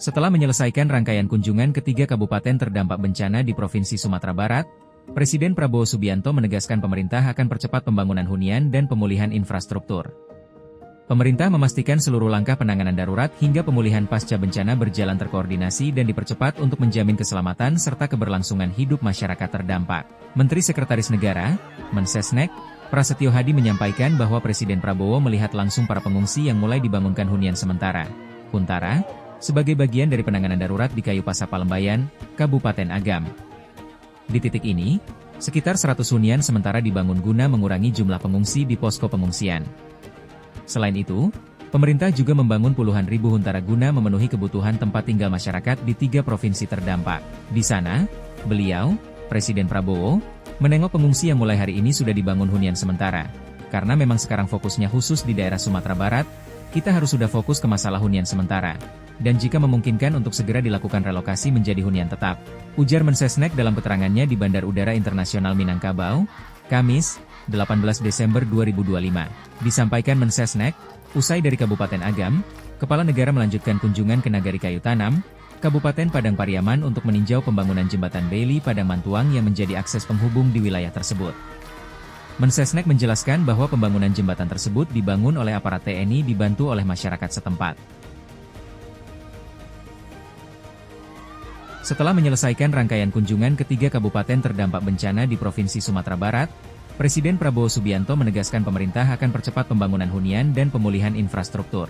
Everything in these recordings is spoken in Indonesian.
Setelah menyelesaikan rangkaian kunjungan ke 3 kabupaten terdampak bencana di Provinsi Sumatera Barat, Presiden Prabowo Subianto menegaskan pemerintah akan percepat pembangunan hunian dan pemulihan infrastruktur. Pemerintah memastikan seluruh langkah penanganan darurat hingga pemulihan pasca bencana berjalan terkoordinasi dan dipercepat untuk menjamin keselamatan serta keberlangsungan hidup masyarakat terdampak. Menteri Sekretaris Negara, Mensesnek, Prasetyo Hadi menyampaikan bahwa Presiden Prabowo melihat langsung para pengungsi yang mulai dibangunkan hunian sementara, Huntara, sebagai bagian dari penanganan darurat di Kayu Pasa Palembayan, Kabupaten Agam. Di titik ini, sekitar 100 hunian sementara dibangun guna mengurangi jumlah pengungsi di posko pengungsian. Selain itu, pemerintah juga membangun puluhan ribu huntara guna memenuhi kebutuhan tempat tinggal masyarakat di 3 provinsi terdampak. Di sana, beliau, Presiden Prabowo, menengok pengungsi yang mulai hari ini sudah dibangun hunian sementara. Karena memang sekarang fokusnya khusus di daerah Sumatera Barat, kita harus sudah fokus ke masalah hunian sementara. Dan jika memungkinkan untuk segera dilakukan relokasi menjadi hunian tetap. Ujar Mensesnek dalam keterangannya di Bandar Udara Internasional Minangkabau, Kamis, 18 Desember 2025. Disampaikan Mensesnek, usai dari Kabupaten Agam, Kepala Negara melanjutkan kunjungan ke Nagari Kayu Tanam, Kabupaten Padang Pariaman untuk meninjau pembangunan jembatan Bailey Padang Mantuang yang menjadi akses penghubung di wilayah tersebut. Mensesnek menjelaskan bahwa pembangunan jembatan tersebut dibangun oleh aparat TNI dibantu oleh masyarakat setempat. Setelah menyelesaikan rangkaian kunjungan ke 3 kabupaten terdampak bencana di Provinsi Sumatera Barat, Presiden Prabowo Subianto menegaskan pemerintah akan percepat pembangunan hunian dan pemulihan infrastruktur.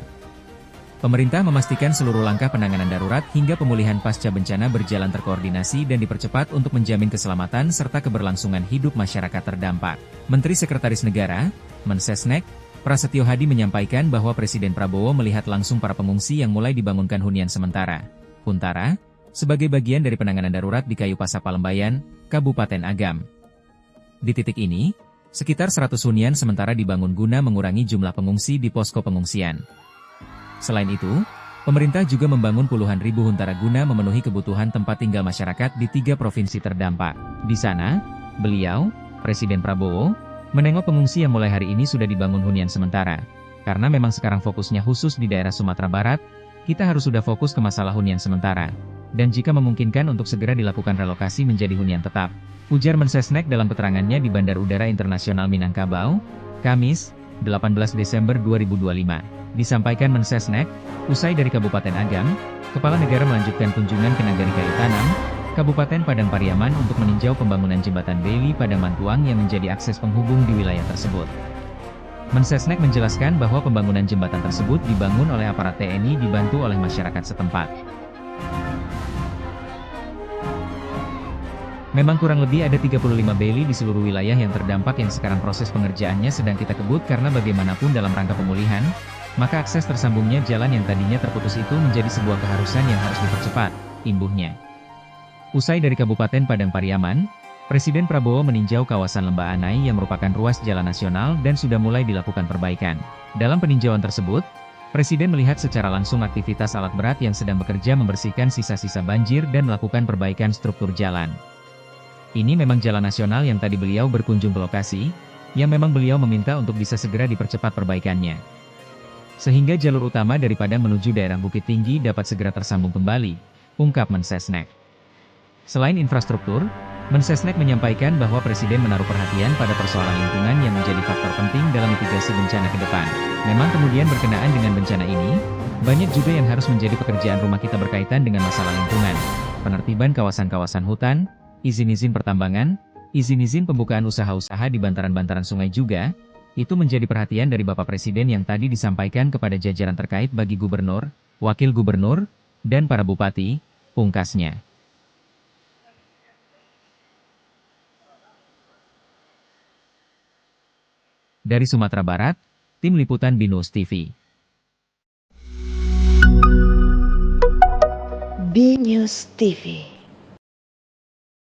Pemerintah memastikan seluruh langkah penanganan darurat hingga pemulihan pasca bencana berjalan terkoordinasi dan dipercepat untuk menjamin keselamatan serta keberlangsungan hidup masyarakat terdampak. Menteri Sekretaris Negara, Mensesnek, Prasetyo Hadi menyampaikan bahwa Presiden Prabowo melihat langsung para pengungsi yang mulai dibangunkan hunian sementara, Huntara, sebagai bagian dari penanganan darurat di Kayu Pasa Palembayan, Kabupaten Agam. Di titik ini, sekitar 100 hunian sementara dibangun guna mengurangi jumlah pengungsi di posko pengungsian. Selain itu, pemerintah juga membangun puluhan ribu huntara guna memenuhi kebutuhan tempat tinggal masyarakat di 3 provinsi terdampak. Di sana, beliau, Presiden Prabowo, menengok pengungsi yang mulai hari ini sudah dibangun hunian sementara. Karena memang sekarang fokusnya khusus di daerah Sumatera Barat, kita harus sudah fokus ke masalah hunian sementara. Dan jika memungkinkan untuk segera dilakukan relokasi menjadi hunian tetap. Ujar Mensesnek dalam keterangannya di Bandar Udara Internasional Minangkabau, Kamis, 18 Desember 2025. Disampaikan Mensesnek, usai dari Kabupaten Agam, Kepala Negara melanjutkan kunjungan ke Nagari Kayu Tanam, Kabupaten Padang Pariaman untuk meninjau pembangunan jembatan Bailey Padang Mantuang yang menjadi akses penghubung di wilayah tersebut. Mensesnek menjelaskan bahwa pembangunan jembatan tersebut dibangun oleh aparat TNI dibantu oleh masyarakat setempat. Memang kurang lebih ada 35 Bailey di seluruh wilayah yang terdampak yang sekarang proses pengerjaannya sedang kita kebut karena bagaimanapun dalam rangka pemulihan, maka akses tersambungnya jalan yang tadinya terputus itu menjadi sebuah keharusan yang harus dipercepat, imbuhnya. Usai dari Kabupaten Padang Pariaman, Presiden Prabowo meninjau kawasan Lembah Anai yang merupakan ruas jalan nasional dan sudah mulai dilakukan perbaikan. Dalam peninjauan tersebut, Presiden melihat secara langsung aktivitas alat berat yang sedang bekerja membersihkan sisa-sisa banjir dan melakukan perbaikan struktur jalan. Ini memang jalan nasional yang tadi beliau berkunjung ke lokasi, yang memang beliau meminta untuk bisa segera dipercepat perbaikannya. Sehingga jalur utama dari Padang menuju daerah Bukit Tinggi dapat segera tersambung kembali, ungkap Mensesnek. Selain infrastruktur, Mensesnek menyampaikan bahwa Presiden menaruh perhatian pada persoalan lingkungan yang menjadi faktor penting dalam mitigasi bencana ke depan. Memang kemudian berkenaan dengan bencana ini, banyak juga yang harus menjadi pekerjaan rumah kita berkaitan dengan masalah lingkungan, penertiban kawasan-kawasan hutan, izin-izin pertambangan, izin-izin pembukaan usaha-usaha di bantaran-bantaran sungai juga, itu menjadi perhatian dari Bapak Presiden yang tadi disampaikan kepada jajaran terkait bagi gubernur, wakil gubernur, dan para bupati, pungkasnya. Dari Sumatera Barat, Tim Liputan BNews TV. BNews TV.